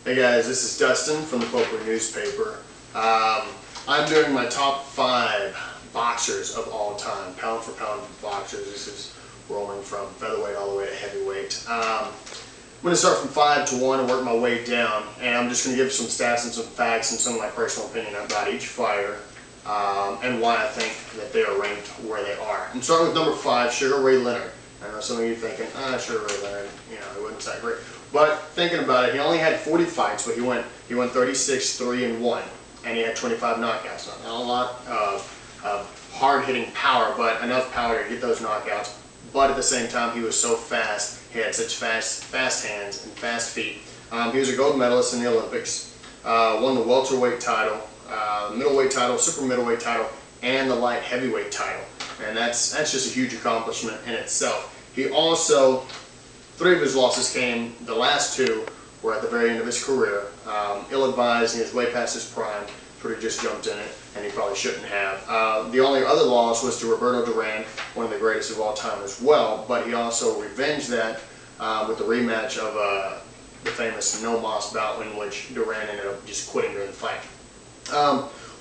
Hey guys, this is Dustin from the Potpourri newspaper. I'm doing my top 5 boxers of all time, pound for pound boxers. This is rolling from featherweight all the way to heavyweight. I'm going to start from 5 to 1 and work my way down, and I'm just going to give some stats and some facts and some of my personal opinion about each fighter and why I think that they are ranked where they are. I'm starting with number 5, Sugar Ray Leonard. I know some of you are thinking, Sugar Ray Leonard, he wasn't that great. But thinking about it, he only had 40 fights, but he went 36, 3 and 1, and he had 25 knockouts. Not a lot of hard-hitting power, but enough power to get those knockouts. But at the same time, he was so fast. He had such fast hands and fast feet. He was a gold medalist in the Olympics. Won the welterweight title, middleweight title, super middleweight title, and the light heavyweight title. And that's just a huge accomplishment in itself. He also, 3 of his losses came, the last 2 were at the very end of his career. Ill-advised, he was way past his prime, sort of just jumped in it, and he probably shouldn't have. The only other loss was to Roberto Duran, one of the greatest of all time as well, but he also revenged that with the rematch of the famous no moss bout in which Duran ended up just quitting during the fight.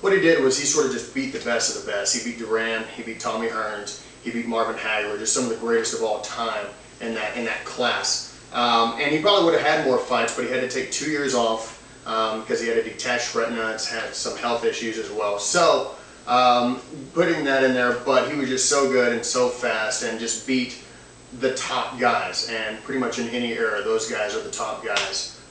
What he did was he sort of just beat the best of the best. He beat Duran, he beat Tommy Hearns, he beat Marvin Hagler, just some of the greatest of all time in that class. And he probably would have had more fights, but he had to take 2 years off because he had a detached retina and had some health issues as well. So putting that in there, but he was just so good and so fast and just beat the top guys. And pretty much in any era, those guys are the top guys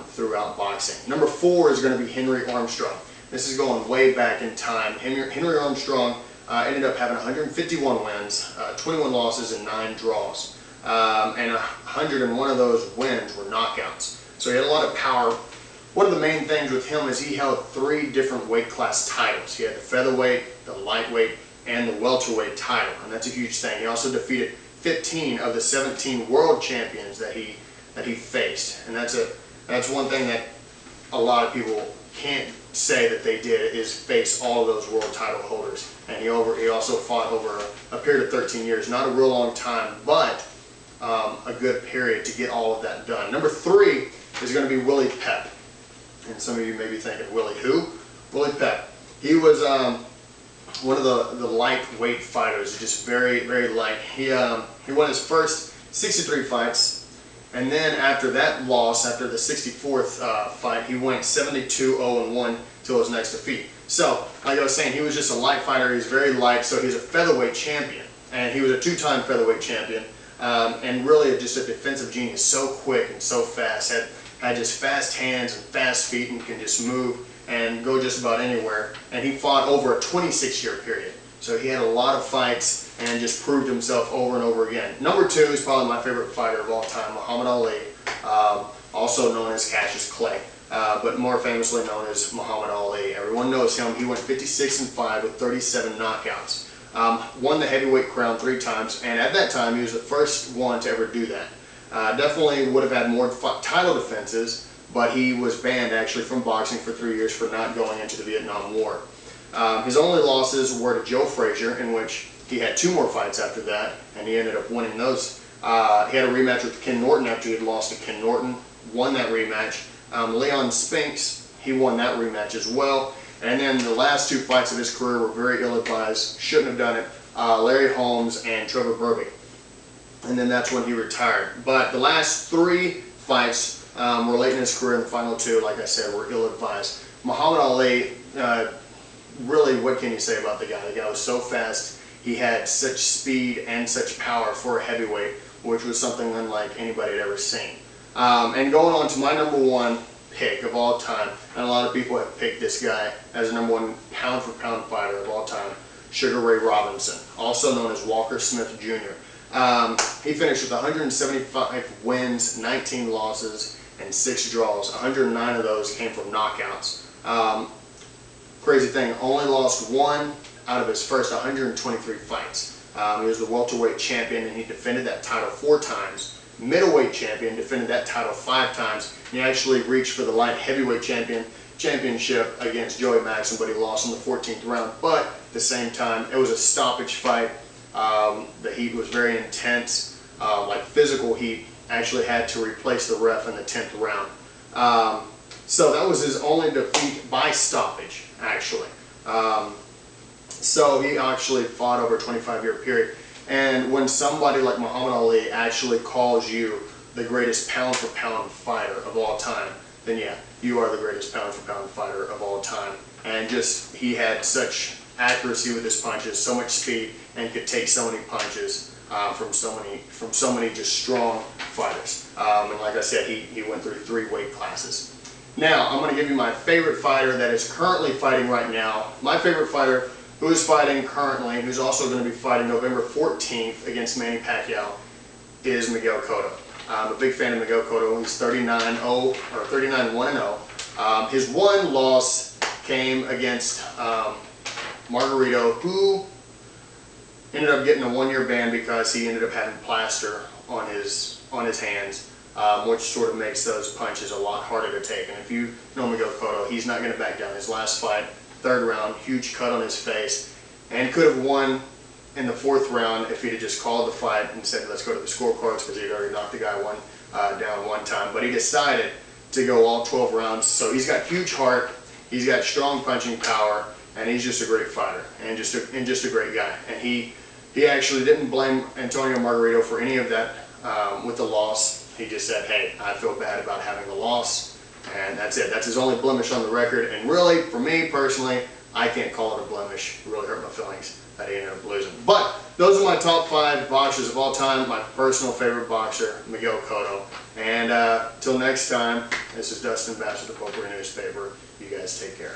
throughout boxing. Number 4 is going to be Henry Armstrong. This is going way back in time. Henry Armstrong ended up having 151 wins, 21 losses, and 9 draws. And 101 of those wins were knockouts. So he had a lot of power. One of the main things with him is he held 3 different weight class titles. He had the featherweight, the lightweight, and the welterweight title, and that's a huge thing. He also defeated 15 of the 17 world champions that he faced, and that's one thing that a lot of people can't say that they did, is face all of those world title holders. And he also fought over a period of 13 years, not a real long time, but a good period to get all of that done. Number 3 is going to be Willie Pep. And some of you may be thinking, Willie who? Willie Pep. He was one of the lightweight fighters, just very, very light. He won his first 63 fights, and then after that loss, after the 64th fight, he went 72-0-1 till his next defeat. So, like I was saying, he was just a light fighter. He's very light, so he's a featherweight champion, and he was a 2-time featherweight champion. And really just a defensive genius, so quick and so fast, had just fast hands and fast feet and can just move and go just about anywhere. And he fought over a 26-year period. So he had a lot of fights and just proved himself over and over again. Number 2 is probably my favorite fighter of all time, Muhammad Ali, also known as Cassius Clay, but more famously known as Muhammad Ali. Everyone knows him. He went 56-5 with 37 knockouts. Won the heavyweight crown 3 times, and at that time he was the first one to ever do that. Definitely would have had more title defenses, but he was banned actually from boxing for 3 years for not going into the Vietnam War. His only losses were to Joe Frazier, in which he had 2 more fights after that, and he ended up winning those. He had a rematch with Ken Norton after he had lost to Ken Norton, won that rematch. Leon Spinks, he won that rematch as well. And then the last 2 fights of his career were very ill-advised, shouldn't have done it. Larry Holmes and Trevor Berbick. And then that's when he retired. But the last 3 fights were late in his career, and the final 2, like I said, were ill-advised. Muhammad Ali, really, what can you say about the guy? The guy was so fast. He had such speed and such power for a heavyweight, which was something unlike anybody had ever seen. And going on to my number 1 pick of all time, and a lot of people have picked this guy as the number 1 pound for pound fighter of all time, Sugar Ray Robinson, also known as Walker Smith Jr. He finished with 175 wins, 19 losses, and 6 draws. 109 of those came from knockouts. Crazy thing, only lost 1 out of his first 123 fights. He was the welterweight champion, and he defended that title 4 times. Middleweight champion, defended that title 5 times. He actually reached for the light heavyweight championship against Joey Maxson, but he lost in the 14th round. But at the same time, it was a stoppage fight. The heat was very intense, like physical heat. Actually had to replace the ref in the 10th round. So that was his only defeat by stoppage, actually. So he actually fought over a 25-year period. And when somebody like Muhammad Ali actually calls you the greatest pound-for-pound fighter of all time, then yeah, you are the greatest pound-for-pound fighter of all time. And just, he had such accuracy with his punches, so much speed, and could take so many punches from so many just strong fighters. And like I said, he went through 3 weight classes. Now, I'm going to give you my favorite fighter that is currently fighting right now. My favorite fighter who is fighting currently, who's also going to be fighting November 14th against Manny Pacquiao, is Miguel Cotto. I'm a big fan of Miguel Cotto. He's 39-0 or 39-1-0. His one loss came against Margarito, who ended up getting a 1-year ban because he ended up having plaster on his hands, which sort of makes those punches a lot harder to take. And if you know Miguel Cotto, he's not going to back down. His last fight, 3rd round, huge cut on his face, and could have won in the 4th round if he'd have just called the fight and said, let's go to the scorecards, because he'd already knocked the guy down 1 time. But he decided to go all 12 rounds. So he's got huge heart, he's got strong punching power, and he's just a great fighter and just a great guy. And he actually didn't blame Antonio Margarito for any of that with the loss. He just said, hey, I feel bad about having the loss. And that's it. That's his only blemish on the record. And really, for me personally, I can't call it a blemish. It really hurt my feelings that he ended up losing. But those are my top 5 boxers of all time. My personal favorite boxer, Miguel Cotto. And till next time, this is Dustin Bass with the Potpourri newspaper. You guys take care.